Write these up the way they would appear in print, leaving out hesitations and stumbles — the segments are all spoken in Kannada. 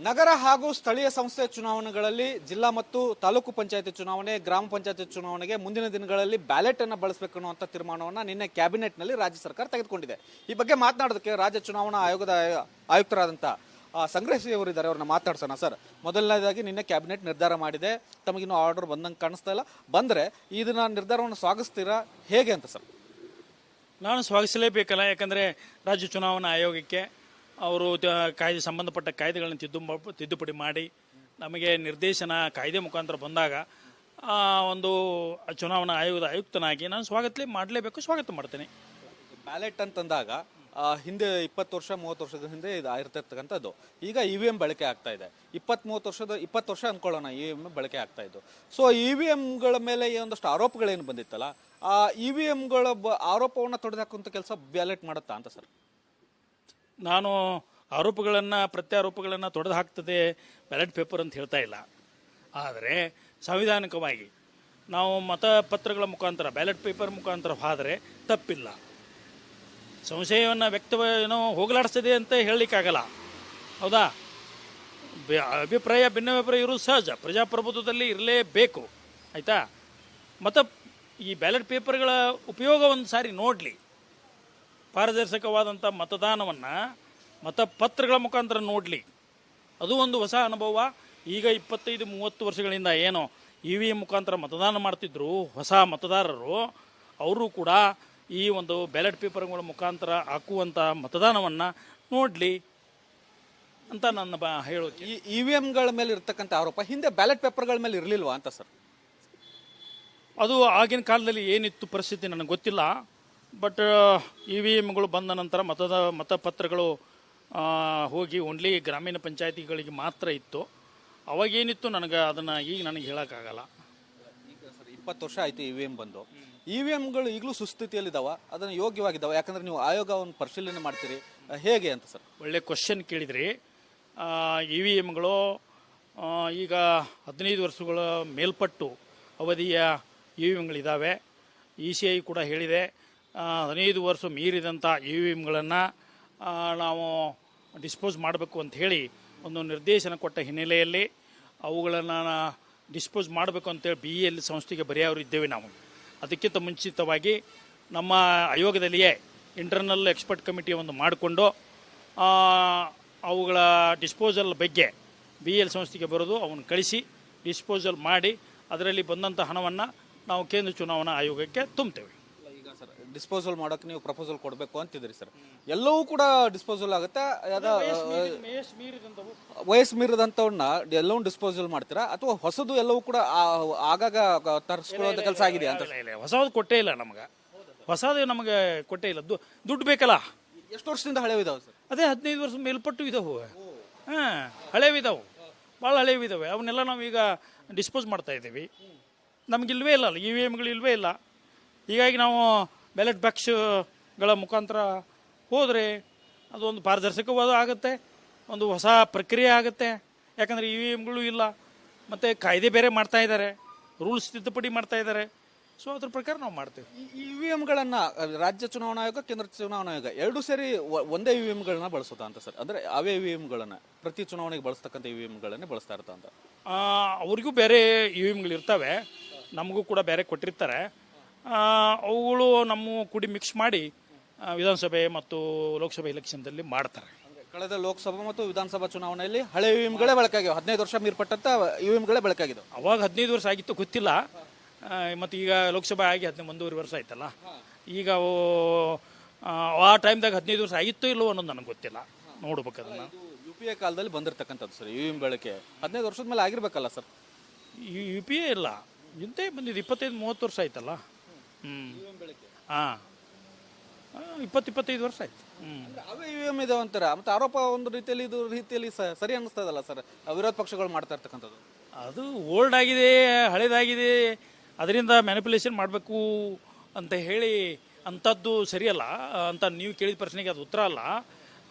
ನಗರ ಹಾಗೂ ಸ್ಥಳೀಯ ಸಂಸ್ಥೆ ಚುನಾವಣೆಗಳಲ್ಲಿ ಜಿಲ್ಲಾ ಮತ್ತು ತಾಲೂಕು ಪಂಚಾಯತಿ ಚುನಾವಣೆ, ಗ್ರಾಮ ಪಂಚಾಯತಿ ಚುನಾವಣೆಗೆ ಮುಂದಿನ ದಿನಗಳಲ್ಲಿ ಬ್ಯಾಲೆಟ್ ಅನ್ನು ಬಳಸಬೇಕು ಅನ್ನುವಂಥ ತೀರ್ಮಾನವನ್ನು ನಿನ್ನೆ ಕ್ಯಾಬಿನೆಟ್ನಲ್ಲಿ ರಾಜ್ಯ ಸರ್ಕಾರ ತೆಗೆದುಕೊಂಡಿದೆ. ಈ ಬಗ್ಗೆ ಮಾತನಾಡೋದಕ್ಕೆ ರಾಜ್ಯ ಚುನಾವಣಾ ಆಯೋಗದ ಆಯುಕ್ತರಾದಂಥ ಸಂಗ್ರಹಿಸಿ ಅವರಿದ್ದಾರೆ. ಅವ್ರನ್ನ ಮಾತಾಡ್ಸೋಣ. ಸರ್, ಮೊದಲನೇದಾಗಿ ನಿನ್ನೆ ಕ್ಯಾಬಿನೆಟ್ ನಿರ್ಧಾರ ಮಾಡಿದೆ, ತಮಗಿನ್ನೂ ಆರ್ಡರ್ ಬಂದಂಗೆ ಕಾಣಿಸ್ತಾ ಇಲ್ಲ. ಬಂದರೆ ಇದನ್ನ ನಿರ್ಧಾರವನ್ನು ಸ್ವಾಗತಿಸ್ತೀರಾ, ಹೇಗೆ ಅಂತ ಸರ್? ನಾನು ಸ್ವಾಗತಿಸಲೇಬೇಕಲ್ಲ, ಯಾಕಂದರೆ ರಾಜ್ಯ ಚುನಾವಣಾ ಆಯೋಗಕ್ಕೆ ಅವರು ಕಾಯ್ದೆ ಸಂಬಂಧಪಟ್ಟ ಕಾಯ್ದೆಗಳನ್ನು ತಿದ್ದುಪಡಿ ಮಾಡಿ ನಮಗೆ ನಿರ್ದೇಶನ ಕಾಯ್ದೆ ಮುಖಾಂತರ ಬಂದಾಗ ಒಂದು ಚುನಾವಣಾ ಆಯೋಗದ ಆಯುಕ್ತನಾಗಿ ನಾನು ಸ್ವಾಗತ ಮಾಡ್ತೇನೆ. ಬ್ಯಾಲೆಟ್ ಅಂತಂದಾಗ ಹಿಂದೆ 20 ವರ್ಷ 30 ವರ್ಷದ ಹಿಂದೆ ಇದು ಆಗಿರ್ತಕ್ಕಂಥದ್ದು. ಈಗ EVM ಬಳಕೆ ಆಗ್ತಾ ಇದೆ. 20 ವರ್ಷ ಅನ್ಕೊಳ್ಳೋಣ EVM ಬಳಕೆ ಆಗ್ತಾ ಇದ್ದು. ಸೊ EVMಗಳ ಮೇಲೆ ಒಂದಷ್ಟು ಆರೋಪಗಳೇನು ಬಂದಿತ್ತಲ್ಲ, ಆ EVMಗಳ ಆರೋಪವನ್ನು ತೊಡೆದಾಕುವಂಥ ಕೆಲಸ ಬ್ಯಾಲೆಟ್ ಮಾಡುತ್ತಾ ಅಂತ ಸರ್? ನಾನು ಪ್ರತ್ಯಾರೋಪಗಳನ್ನು ತೊಡೆದು ಹಾಕ್ತದೆ ಬ್ಯಾಲೆಟ್ ಪೇಪರ್ ಅಂತ ಹೇಳ್ತಾ ಇಲ್ಲ. ಆದರೆ ಸಂವಿಧಾನಿಕವಾಗಿ ನಾವು ಮತಪತ್ರಗಳ ಮುಖಾಂತರ ಬ್ಯಾಲೆಟ್ ಪೇಪರ್ ಮುಖಾಂತರ ಹೋದರೆ ತಪ್ಪಿಲ್ಲ. ಸಂಶಯವನ್ನು ಹೋಗಲಾಡಿಸ್ತದೆ ಅಂತ ಹೇಳಲಿಕ್ಕಾಗಲ್ಲ, ಹೌದಾ? ಭಿನ್ನಾಭಿಪ್ರಾಯ ಇರೋದು ಸಹಜ, ಪ್ರಜಾಪ್ರಭುತ್ವದಲ್ಲಿ ಇರಲೇಬೇಕು, ಆಯಿತಾ? ಈ ಬ್ಯಾಲೆಟ್ ಪೇಪರ್ಗಳ ಉಪಯೋಗ ಒಂದು ಸಾರಿ ನೋಡಲಿ. ಪಾರದರ್ಶಕವಾದಂಥ ಮತದಾನವನ್ನು ಮತಪತ್ರಗಳ ಮುಖಾಂತರ ನೋಡಲಿ. ಅದು ಒಂದು ಹೊಸ ಅನುಭವ. ಈಗ 25-30 ವರ್ಷಗಳಿಂದ ಏನು EVM ಮುಖಾಂತರ ಮತದಾನ ಮಾಡ್ತಿದ್ರು ಹೊಸ ಮತದಾರರು, ಅವರು ಕೂಡ ಈ ಒಂದು ಬ್ಯಾಲೆಟ್ ಪೇಪರ್ಗಳ ಮುಖಾಂತರ ಹಾಕುವಂಥ ಮತದಾನವನ್ನು ನೋಡಲಿ ಅಂತ ನನ್ನ ಹೇಳೋಕೆ. ಈ EVMಗಳ ಮೇಲೆ ಇರ್ತಕ್ಕಂಥ ಆರೋಪ ಹಿಂದೆ ಬ್ಯಾಲೆಟ್ ಪೇಪರ್ಗಳ ಮೇಲೆ ಇರಲಿಲ್ವಾ ಅಂತ ಸರ್? ಅದು ಆಗಿನ ಕಾಲದಲ್ಲಿ ಏನಿತ್ತು ಪರಿಸ್ಥಿತಿ ನನಗೆ ಗೊತ್ತಿಲ್ಲ. ಬಟ್ EVMಗಳು ಬಂದ ನಂತರ ಮತಪತ್ರಗಳು ಹೋಗಿ ಓನ್ಲಿ ಗ್ರಾಮೀಣ ಪಂಚಾಯತಿಗಳಿಗೆ ಮಾತ್ರ ಇತ್ತು. ಅವಾಗೇನಿತ್ತು ಈಗ ನನಗೆ ಹೇಳೋಕ್ಕಾಗಲ್ಲ. ಈಗ ಸರ್ 20 ವರ್ಷ ಆಯಿತು EVM ಬಂದು. EVMಗಳು ಈಗಲೂ ಸುಸ್ಥಿತಿಯಲ್ಲಿದ್ದಾವ, ಅದನ್ನು ಯೋಗ್ಯವಾಗಿದ್ದಾವೆ? ಯಾಕಂದರೆ ನೀವು ಆಯೋಗವನ್ನು ಪರಿಶೀಲನೆ ಮಾಡ್ತೀರಿ, ಹೇಗೆ ಅಂತ ಸರ್? ಒಳ್ಳೆ ಕ್ವಶನ್ ಕೇಳಿದ್ರಿ. EVMಗಳು ಈಗ 15 ವರ್ಷಗಳ ಮೇಲ್ಪಟ್ಟು ಅವಧಿಯ EVMಗಳಿದ್ದಾವೆ. ECI ಕೂಡ ಹೇಳಿದೆ 15 ವರ್ಷ ಮೀರಿದಂಥ EVMಗಳನ್ನು ನಾವು ಡಿಸ್ಪೋಸ್ ಮಾಡಬೇಕು ಅಂತ ಹೇಳಿ ಒಂದು ನಿರ್ದೇಶನ ಕೊಟ್ಟ ಹಿನ್ನೆಲೆಯಲ್ಲಿ ಅವುಗಳನ್ನು ಡಿಸ್ಪೋಸ್ ಮಾಡಬೇಕು ಅಂತೇಳಿ BEL ಸಂಸ್ಥೆಗೆ ಬರೆಯೋರು ಇದ್ದೇವೆ ನಾವು. ಅದಕ್ಕಿಂತ ಮುಂಚಿತವಾಗಿ ನಮ್ಮ ಆಯೋಗದಲ್ಲಿಯೇ ಇಂಟರ್ನಲ್ ಎಕ್ಸ್ಪರ್ಟ್ ಕಮಿಟಿ ಒಂದು ಮಾಡಿಕೊಂಡು ಅವುಗಳ ಡಿಸ್ಪೋಸಲ್ ಬಗ್ಗೆ BEL ಸಂಸ್ಥೆಗೆ ಬರೋದು ಅವನ್ನ ಕಳಿಸಿ ಡಿಸ್ಪೋಸಲ್ ಮಾಡಿ ಅದರಲ್ಲಿ ಬಂದಂಥ ಹಣವನ್ನು ನಾವು ಕೇಂದ್ರ ಚುನಾವಣಾ ಆಯೋಗಕ್ಕೆ ತುಂಬ್ತೇವೆ. ಈಗ ಸರ್ ಡಿಸ್ಪೋಸಲ್ ಮಾಡೋಕೆ ನೀವು ಪ್ರಪೋಸಲ್ ಕೊಡಬೇಕು ಅಂತಿದ್ರಿ ಸರ್. ಎಲ್ಲವೂ ಕೂಡ ಡಿಸ್ಪೋಸಲ್ ಆಗುತ್ತೆ? ವಯಸ್ಸು ಮೀರಿದಂಥವನ್ನ ಎಲ್ಲವೂ ಡಿಸ್ಪೋಸಲ್ ಮಾಡ್ತೀರಾ ಅಥವಾ ಹೊಸದು ಎಲ್ಲವೂ ಕೂಡ ಆಗಾಗ ತರಿಸ್ಕೊಳ್ಳೋದ ಕೆಲಸ ಆಗಿದೆ ಅಂತ? ಹೊಸದು ಕೊಟ್ಟೇ ಇಲ್ಲ ನಮಗೆ, ಹೊಸದು ನಮಗೆ ಕೊಟ್ಟೇ ಇಲ್ಲ. ದುಡ್ಡು ಬೇಕಲ್ಲ. ಎಷ್ಟು ವರ್ಷದಿಂದ ಹಳೆವಿದಾವೆ ಸರ್? ಅದೇ 15 ವರ್ಷ ಮೇಲ್ಪಟ್ಟು ಇದಾವೆ. ಹಳೆವಿದಾವೆ, ಭಾಳ ಹಳೆವಿದಾವೆ. ಅವನ್ನೆಲ್ಲ ನಾವೀಗ ಡಿಸ್ಪೋಸ್ ಮಾಡ್ತಾ ಇದ್ದೀವಿ. ನಮಗಿಲ್ವೇ ಇಲ್ಲ, EVMಗಳು ಇಲ್ವೇ ಇಲ್ಲ. ಹೀಗಾಗಿ ನಾವು ಬ್ಯಾಲೆಟ್ ಬಾಕ್ಸ್ಗಳ ಮುಖಾಂತರ ಹೋದರೆ ಅದೊಂದು ಪಾರದರ್ಶಕವಾದ ಆಗುತ್ತೆ, ಒಂದು ಹೊಸ ಪ್ರಕ್ರಿಯೆ ಆಗುತ್ತೆ. ಯಾಕಂದರೆ EVMಗಳು ಇಲ್ಲ, ಮತ್ತು ಕಾಯ್ದೆ ಬೇರೆ ಮಾಡ್ತಾ ಇದ್ದಾರೆ, ರೂಲ್ಸ್ ತಿದ್ದುಪಡಿ ಮಾಡ್ತಾ ಇದ್ದಾರೆ. ಸೊ ಅದ್ರ ಪ್ರಕಾರ ನಾವು ಮಾಡ್ತೇವೆ. EVMಗಳನ್ನು ರಾಜ್ಯ ಚುನಾವಣಾ ಆಯೋಗ, ಕೇಂದ್ರ ಚುನಾವಣಾ ಆಯೋಗ ಎರಡೂ ಸೇರಿ ಒಂದೇ EVMಗಳನ್ನ ಬಳಸೋದಾ ಅಂತ ಸರ್? ಅಂದರೆ ಅವೇ EVMಗಳನ್ನು ಪ್ರತಿ ಚುನಾವಣೆಗೆ ಬಳಸ್ತಕ್ಕಂಥ EVMಗಳನ್ನೇ ಬಳಸ್ತಾ ಇರ್ತಾ ಅಂತ? ಅವ್ರಿಗೂ ಬೇರೆ EVMಗಳು ಇರ್ತವೆ, ನಮಗೂ ಕೂಡ ಬೇರೆ ಕೊಟ್ಟಿರ್ತಾರೆ. ಅವುಗಳು ನಮ್ಮ ಕೂಡಿ ಮಿಕ್ಸ್ ಮಾಡಿ ವಿಧಾನಸಭೆ ಮತ್ತು ಲೋಕಸಭೆ ಎಲೆಕ್ಷನ್ದಲ್ಲಿ ಮಾಡ್ತಾರೆ. ಕಳೆದ ಲೋಕಸಭಾ ಮತ್ತು ವಿಧಾನಸಭಾ ಚುನಾವಣೆಯಲ್ಲಿ ಹಳೆ EVMಗಳೇ ಬಳಕೆಯಾಗಿವೆ. 15 ವರ್ಷ ಮೀರ್ಪಟ್ಟಂತ EVMಗಳೇ ಬಳಕೆಯಾಗಿದ್ದವು. ಅವಾಗ 15 ವರ್ಷ ಆಗಿತ್ತು ಗೊತ್ತಿಲ್ಲ, ಮತ್ತು ಈಗ ಲೋಕಸಭೆ ಆಗಿ 11 ವರ್ಷ ಆಯ್ತಲ್ಲ. ಈಗ ಆ ಟೈಮ್ದಾಗ 15 ವರ್ಷ ಆಗಿತ್ತು ಇಲ್ಲವೋ ಅನ್ನೋದು ನನಗೆ ಗೊತ್ತಿಲ್ಲ, ನೋಡ್ಬೇಕು ಅದನ್ನು. UPA ಕಾಲದಲ್ಲಿ ಬಂದಿರತಕ್ಕಂಥದ್ದು ಸರ್ EVM ಬಳಕೆ 15 ವರ್ಷದ ಮೇಲೆ ಆಗಿರ್ಬೇಕಲ್ಲ ಸರ್? UPA ಇಲ್ಲ, ಇಂತೆ ಬಂದಿದ್ದು 25-30 ವರ್ಷ ಆಯ್ತಲ್ಲ. ಹಾಂ, 20-25 ವರ್ಷ ಆಯ್ತು. ಅವೇ EVM ಇದಾವೆ ಅಂತಾರೆ. ಮತ್ತು ಆರೋಪ ಒಂದು ರೀತಿಯಲ್ಲಿ ಸರಿ ಅನ್ನಿಸ್ತದಲ್ಲ ಸರ್, ವಿರೋಧ ಪಕ್ಷಗಳು ಮಾಡ್ತಾ ಇರ್ತಕ್ಕಂಥದ್ದು? ಅದು ಓಲ್ಡ್ ಆಗಿದೆ, ಹಳೇದಾಗಿದೆ, ಅದರಿಂದ ಮ್ಯಾನಿಪುಲೇಷನ್ ಮಾಡಬೇಕು ಅಂತ ಹೇಳಿ ಅಂಥದ್ದು ಸರಿಯಲ್ಲ ಅಂತ ನೀವು ಕೇಳಿದ ಪ್ರಶ್ನೆಗೆ ಅದು ಉತ್ತರ ಅಲ್ಲ.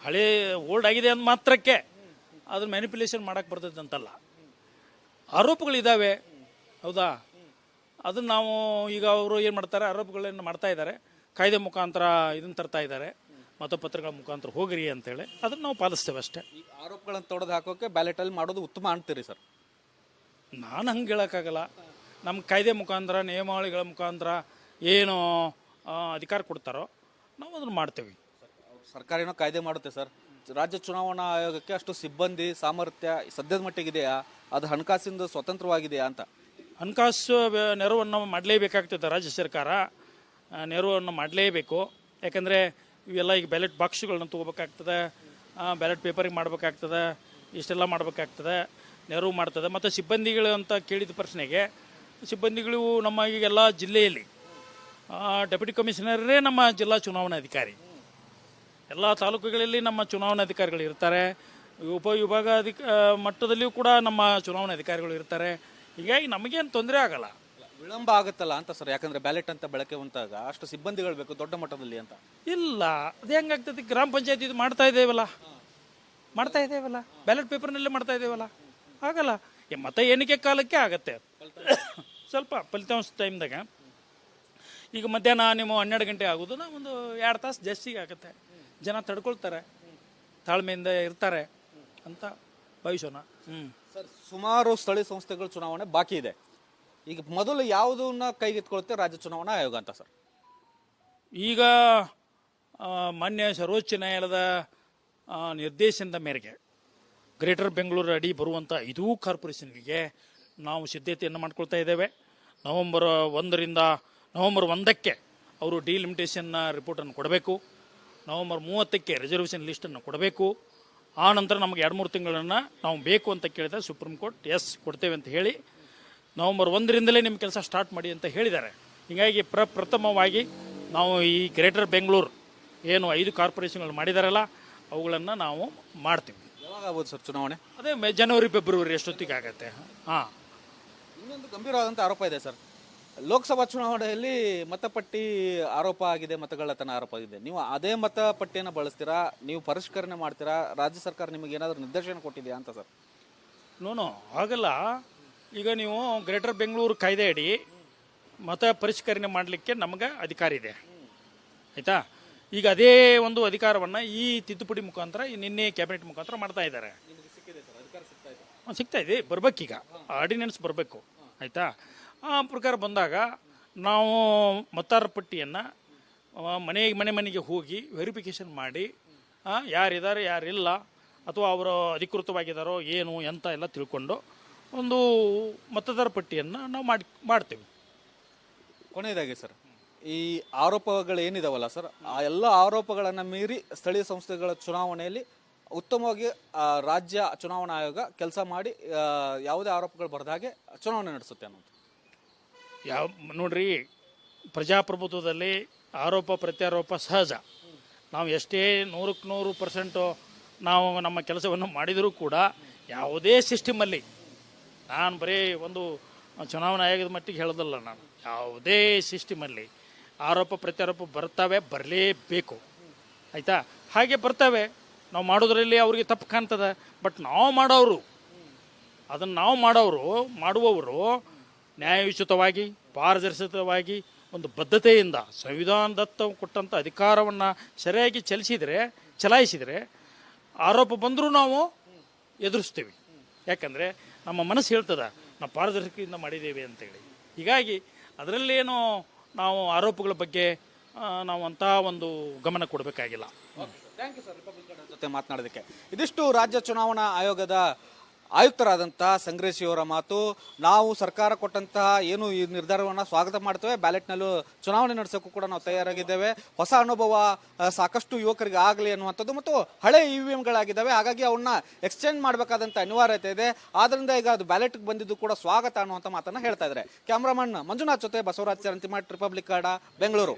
ಓಲ್ಡ್ ಆಗಿದೆ ಅಂದ ಮಾತ್ರಕ್ಕೆ ಅದ್ರ ಮ್ಯಾನಿಪುಲೇಷನ್ ಮಾಡೋಕ್ಕೆ ಬರ್ತದೆ ಅಂತಲ್ಲ. ಆರೋಪಗಳಿದ್ದಾವೆ, ಹೌದಾ? ಅದನ್ನು ನಾವು ಈಗ ಅವರು ಏನು ಮಾಡ್ತಾರೆ, ಆರೋಪಗಳನ್ನು ಮಾಡ್ತಾ ಇದ್ದಾರೆ, ಕಾಯ್ದೆ ಮುಖಾಂತರ ಇದನ್ನು ತರ್ತಾ ಇದ್ದಾರೆ. ಮತಪತ್ರಗಳ ಮುಖಾಂತರ ಹೋಗ್ರಿ ಅಂತೇಳಿ ಅದನ್ನು ನಾವು ಪಾಲಿಸ್ತೇವೆ ಅಷ್ಟೇ. ಈ ಆರೋಪಗಳನ್ನು ತೊಡೆದು ಹಾಕೋಕೆ ಬ್ಯಾಲೆಟ್ ಅಲ್ಲಿ ಮಾಡೋದು ಉತ್ತಮ ಅಂತೀರಿ ಸರ್? ನಾನು ಹಂಗೆ ಹೇಳೋಕ್ಕಾಗಲ್ಲ. ನಮ್ಮ ಕಾಯ್ದೆ ಮುಖಾಂತರ ನಿಯಮಾವಳಿಗಳ ಮುಖಾಂತರ ಏನು ಅಧಿಕಾರ ಕೊಡ್ತಾರೋ ನಾವು ಅದನ್ನು ಮಾಡ್ತೇವೆ. ಸರ್ಕಾರ ಏನೋ ಕಾಯ್ದೆ ಮಾಡುತ್ತೆ ಸರ್, ರಾಜ್ಯ ಚುನಾವಣಾ ಆಯೋಗಕ್ಕೆ ಅಷ್ಟು ಸಿಬ್ಬಂದಿ ಸಾಮರ್ಥ್ಯ ಸದ್ಯದ ಮಟ್ಟಿಗಿದೆಯಾ? ಅದು ಹಣಕಾಸಿಂದ ಸ್ವತಂತ್ರವಾಗಿದೆಯಾ ಅಂತ? ಹಣಕಾಸು ನೆರವನ್ನು ಮಾಡಲೇಬೇಕಾಗ್ತದೆ. ರಾಜ್ಯ ಸರ್ಕಾರ ನೆರವನ್ನು ಮಾಡಲೇಬೇಕು. ಯಾಕಂದರೆ ಇವೆಲ್ಲ ಈಗ ಬ್ಯಾಲೆಟ್ ಬಾಕ್ಸ್ಗಳನ್ನ ತೊಗೋಬೇಕಾಗ್ತದೆ, ಬ್ಯಾಲೆಟ್ ಪೇಪರಿಗೆ ಮಾಡಬೇಕಾಗ್ತದೆ, ಇಷ್ಟೆಲ್ಲ ಮಾಡಬೇಕಾಗ್ತದೆ, ನೆರವು ಮಾಡ್ತದೆ. ಮತ್ತು ಸಿಬ್ಬಂದಿಗಳು ಅಂತ ಕೇಳಿದ ಪ್ರಶ್ನೆಗೆ, ಸಿಬ್ಬಂದಿಗಳು ನಮ್ಮ ಈಗೆಲ್ಲ ಜಿಲ್ಲೆಯಲ್ಲಿ ಡೆಪ್ಯೂಟಿ ಕಮಿಷನರೇ ನಮ್ಮ ಜಿಲ್ಲಾ ಚುನಾವಣಾಧಿಕಾರಿ. ಎಲ್ಲ ತಾಲೂಕುಗಳಲ್ಲಿ ನಮ್ಮ ಚುನಾವಣಾಧಿಕಾರಿಗಳು ಇರ್ತಾರೆ. ಉಪವಿಭಾಗ ಮಟ್ಟದಲ್ಲಿಯೂ ಕೂಡ ನಮ್ಮ ಚುನಾವಣಾಧಿಕಾರಿಗಳು ಇರ್ತಾರೆ. ಹೀಗಾಗಿ ನಮಗೇನು ತೊಂದರೆ ಆಗಲ್ಲ. ವಿಳಂಬ ಆಗುತ್ತಲ್ಲ ಅಂತ ಸರ್, ಯಾಕಂದ್ರೆ ಬ್ಯಾಲೆಟ್ ಅಂತ ಬಳಕೆ ಹೊಂದಾಗ ಅಷ್ಟು ಸಿಬ್ಬಂದಿಗಳು ಬೇಕು ದೊಡ್ಡ ಮಟ್ಟದಲ್ಲಿ ಅಂತ. ಇಲ್ಲ, ಅದು ಹೆಂಗಾಗ್ತದೆ? ಗ್ರಾಮ ಪಂಚಾಯತ್ ಇದು ಮಾಡ್ತಾ ಇದ್ದೇವಲ್ಲ, ಬ್ಯಾಲೆಟ್ ಪೇಪರ್ನಲ್ಲೇ ಮಾಡ್ತಾ ಇದ್ದೇವಲ್ಲ, ಆಗಲ್ಲ. ಮತ ಎಣಿಕೆ ಕಾಲಕ್ಕೆ ಆಗತ್ತೆ ಸ್ವಲ್ಪ ಫಲಿತಾಂಶ ಟೈಮ್ದಾಗ. ಈಗ ಮಧ್ಯಾಹ್ನ ನಿಮ್ಮ 12 ಗಂಟೆ ಆಗೋದು, ನಾವು ಒಂದು 2 ತಾಸು ಜಾಸ್ತಿಗೆ ಆಗುತ್ತೆ. ಜನ ತಡ್ಕೊಳ್ತಾರೆ, ತಾಳ್ಮೆಯಿಂದ ಇರ್ತಾರೆ ಅಂತ ಭಾವಿಸೋಣ. ಸರ್, ಸುಮಾರು ಸ್ಥಳೀಯ ಸಂಸ್ಥೆಗಳ ಚುನಾವಣೆ ಬಾಕಿ ಇದೆ. ಈಗ ಮೊದಲು ಯಾವುದನ್ನ ಕೈಗೆತ್ಕೊಳುತ್ತೆ ರಾಜ್ಯ ಚುನಾವಣಾ ಆಯೋಗ ಅಂತ ಸರ್? ಈಗ ಮಾನ್ಯ ಸರ್ವೋಚ್ಚ ನ್ಯಾಯಾಲಯದ ನಿರ್ದೇಶನದ ಮೇರೆಗೆ ಗ್ರೇಟರ್ ಬೆಂಗಳೂರು ಅಡಿ ಬರುವಂಥ 5 ಕಾರ್ಪೊರೇಷನ್ಗಳಿಗೆ ನಾವು ಸಿದ್ಧತೆಯನ್ನು ಮಾಡ್ಕೊಳ್ತಾ ಇದ್ದೇವೆ. ನವೆಂಬರ್ 1ಕ್ಕೆ ಅವರು ಡಿಲಿಮಿಟೇಷನ್ ರಿಪೋರ್ಟನ್ನು ಕೊಡಬೇಕು. ನವೆಂಬರ್ 30ಕ್ಕೆ ರಿಸರ್ವೇಷನ್ ಲಿಸ್ಟನ್ನು ಕೊಡಬೇಕು. ಆ ನಂತರ ನಮಗೆ 2-3 ತಿಂಗಳನ್ನು ನಾವು ಬೇಕು ಅಂತ ಕೇಳಿದರೆ ಸುಪ್ರೀಂ ಕೋರ್ಟ್ ಎಸ್ ಕೊಡ್ತೇವೆ ಅಂತ ಹೇಳಿ ನವೆಂಬರ್ 1ರಿಂದಲೇ ನಿಮ್ಮ ಕೆಲಸ ಸ್ಟಾರ್ಟ್ ಮಾಡಿ ಅಂತ ಹೇಳಿದ್ದಾರೆ. ಹೀಗಾಗಿ ಪ್ರಥಮವಾಗಿ ನಾವು ಈ ಗ್ರೇಟರ್ ಬೆಂಗಳೂರು ಏನು 5 ಕಾರ್ಪೊರೇಷನ್ಗಳು ಮಾಡಿದಾರಲ್ಲ ಅವುಗಳನ್ನು ನಾವು ಮಾಡ್ತೀವಿ. ಯಾವಾಗ ಆಗ್ಬೋದು ಸರ್ ಚುನಾವಣೆ? ಅದೇ ಜನವರಿ ಫೆಬ್ರವರಿ ಅಷ್ಟೊತ್ತಿಗೆ ಆಗತ್ತೆ. ಹಾಂ, ಇನ್ನೊಂದು ಗಂಭೀರವಾದಂಥ ಆರೋಪ ಇದೆ ಸರ್. ಲೋಕಸಭಾ ಚುನಾವಣೆಯಲ್ಲಿ ಮತಪಟ್ಟಿ ಆರೋಪ ಆಗಿದೆ, ಮತಗಳ್ಳತನ ಆರೋಪ ಆಗಿದೆ. ನೀವು ಅದೇ ಮತಪಟ್ಟಿಯನ್ನು ಬಳಸ್ತೀರಾ? ನೀವು ಪರಿಷ್ಕರಣೆ ಮಾಡ್ತೀರಾ? ರಾಜ್ಯ ಸರ್ಕಾರ ನಿಮಗೆ ಏನಾದರೂ ನಿರ್ದೇಶನ ಕೊಟ್ಟಿದೆಯಾ ಅಂತ ಸರ್? ನೋನು ಆಗಲ್ಲ. ಈಗ ನೀವು ಗ್ರೇಟರ್ ಬೆಂಗಳೂರು ಕಾಯ್ದೆ ಅಡಿ ಮತ ಪರಿಷ್ಕರಣೆ ಮಾಡಲಿಕ್ಕೆ ನಮಗೆ ಅಧಿಕಾರ ಇದೆ, ಆಯಿತಾ? ಈಗ ಅದೇ ಒಂದು ಅಧಿಕಾರವನ್ನು ಈ ತಿದ್ದುಪಡಿ ಮುಖಾಂತರ ನಿನ್ನೆ ಕ್ಯಾಬಿನೆಟ್ ಮುಖಾಂತರ ಮಾಡ್ತಾ ಇದ್ದಾರೆ. ಸಿಗ್ತಾ ಇದೆ, ಬರ್ಬೇಕೀಗ ಆರ್ಡಿನೆನ್ಸ್ ಬರಬೇಕು, ಆಯಿತಾ? ಆ ಪ್ರಕಾರ ಬಂದಾಗ ನಾವು ಮತದಾರರ ಪಟ್ಟಿಯನ್ನು ಮನೆಗೆ ಹೋಗಿ ವೆರಿಫಿಕೇಷನ್ ಮಾಡಿ ಯಾರಿದ್ದಾರೆ ಯಾರಿಲ್ಲ ಅಥವಾ ಅವರು ಅಧಿಕೃತವಾಗಿದ್ದಾರೋ ಏನು ಎಂತ ಎಲ್ಲ ತಿಳ್ಕೊಂಡು ಒಂದು ಮತದಾರ ಪಟ್ಟಿಯನ್ನು ನಾವು ಮಾಡ್ತೀವಿ. ಕೊನೆಯದಾಗಿ ಸರ್, ಈ ಆರೋಪಗಳು ಏನಿದಾವಲ್ಲ ಸರ್, ಆ ಎಲ್ಲ ಆರೋಪಗಳನ್ನು ಮೀರಿ ಸ್ಥಳೀಯ ಸಂಸ್ಥೆಗಳ ಚುನಾವಣೆಯಲ್ಲಿ ಉತ್ತಮವಾಗಿ ರಾಜ್ಯ ಚುನಾವಣಾ ಆಯೋಗ ಕೆಲಸ ಮಾಡಿ ಯಾವುದೇ ಆರೋಪಗಳು ಬರದ ಹಾಗೆ ಚುನಾವಣೆ ನಡೆಸುತ್ತೆ ಅನ್ನೋದು. ನೋಡ್ರಿ, ಪ್ರಜಾಪ್ರಭುತ್ವದಲ್ಲಿ ಆರೋಪ ಪ್ರತ್ಯಾರೋಪ ಸಹಜ. ನಾವು ಎಷ್ಟೇ 100% ನಾವು ನಮ್ಮ ಕೆಲಸವನ್ನು ಮಾಡಿದರೂ ಕೂಡ ಯಾವುದೇ ಸಿಸ್ಟಮಲ್ಲಿ, ನಾನು ಬರೀ ಒಂದು ಚುನಾವಣಾ ಆಯೋಗದ ಮಟ್ಟಿಗೆ ಹೇಳೋದಲ್ಲ, ನಾನು ಯಾವುದೇ ಸಿಸ್ಟಮಲ್ಲಿ ಆರೋಪ ಪ್ರತ್ಯಾರೋಪ ಬರಲೇಬೇಕು, ಆಯಿತಾ? ಹಾಗೆ ಬರ್ತವೆ. ನಾವು ಮಾಡೋದ್ರಲ್ಲಿ ಅವ್ರಿಗೆ ತಪ್ಪು ಕಾಣ್ತದೆ, ಬಟ್ ಅದನ್ನು ಮಾಡುವವರು ನ್ಯಾಯಯುತವಾಗಿ ಪಾರದರ್ಶಕವಾಗಿ ಒಂದು ಬದ್ಧತೆಯಿಂದ ಸಂವಿಧಾನದತ್ತ ಕೊಟ್ಟಂಥ ಅಧಿಕಾರವನ್ನು ಸರಿಯಾಗಿ ಚಲಾಯಿಸಿದರೆ ಆರೋಪ ಬಂದರೂ ನಾವು ಎದುರಿಸ್ತೀವಿ. ಯಾಕಂದರೆ ನಮ್ಮ ಮನಸ್ಸು ಹೇಳ್ತದೆ ನಾವು ಪಾರದರ್ಶಕದಿಂದ ಮಾಡಿದ್ದೇವೆ ಅಂತೇಳಿ. ಹೀಗಾಗಿ ಅದರಲ್ಲೇನೋ ನಾವು ಆರೋಪಗಳ ಬಗ್ಗೆ ನಾವು ಅಂಥ ಒಂದು ಗಮನ ಕೊಡಬೇಕಾಗಿಲ್ಲ. Thank you sir, republic Kannada ಜೊತೆ ಮಾತನಾಡೋದಕ್ಕೆ. ಇದಿಷ್ಟು ರಾಜ್ಯ ಚುನಾವಣಾ ಆಯೋಗದ ಆಯುಕ್ತರಾದಂತಹ ಸಂಗ್ರೇಶಿಯವರ ಮಾತು. ನಾವು ಸರ್ಕಾರ ಕೊಟ್ಟಂತಹ ಏನು ಈ ನಿರ್ಧಾರವನ್ನು ಸ್ವಾಗತ ಮಾಡ್ತೇವೆ. ಬ್ಯಾಲೆಟ್ನಲ್ಲೂ ಚುನಾವಣೆ ನಡೆಸೋಕ್ಕೂ ಕೂಡ ನಾವು ತಯಾರಾಗಿದ್ದೇವೆ. ಹೊಸ ಅನುಭವ ಸಾಕಷ್ಟು ಯುವಕರಿಗೆ ಆಗಲಿ ಅನ್ನುವಂಥದ್ದು, ಮತ್ತು ಹಳೆ EVMಗಳಾಗಿದ್ದಾವೆ, ಹಾಗಾಗಿ ಅವನ್ನ ಎಕ್ಸ್ಚೇಂಜ್ ಮಾಡಬೇಕಾದಂಥ ಅನಿವಾರ್ಯತೆ ಇದೆ. ಆದ್ದರಿಂದ ಈಗ ಅದು ಬ್ಯಾಲೆಟ್ಗೆ ಬಂದಿದ್ದು ಕೂಡ ಸ್ವಾಗತ ಅನ್ನುವಂಥ ಮಾತನ್ನು ಹೇಳ್ತಾ ಇದ್ದಾರೆ. ಕ್ಯಾಮ್ರಾಮನ್ ಮಂಜುನಾಥ್ ಜೊತೆ ಬಸವರಾಜ್ ಚರಂತಿಮಠ್, ರಿಪಬ್ಲಿಕ್ ಕನ್ನಡ, ಬೆಂಗಳೂರು.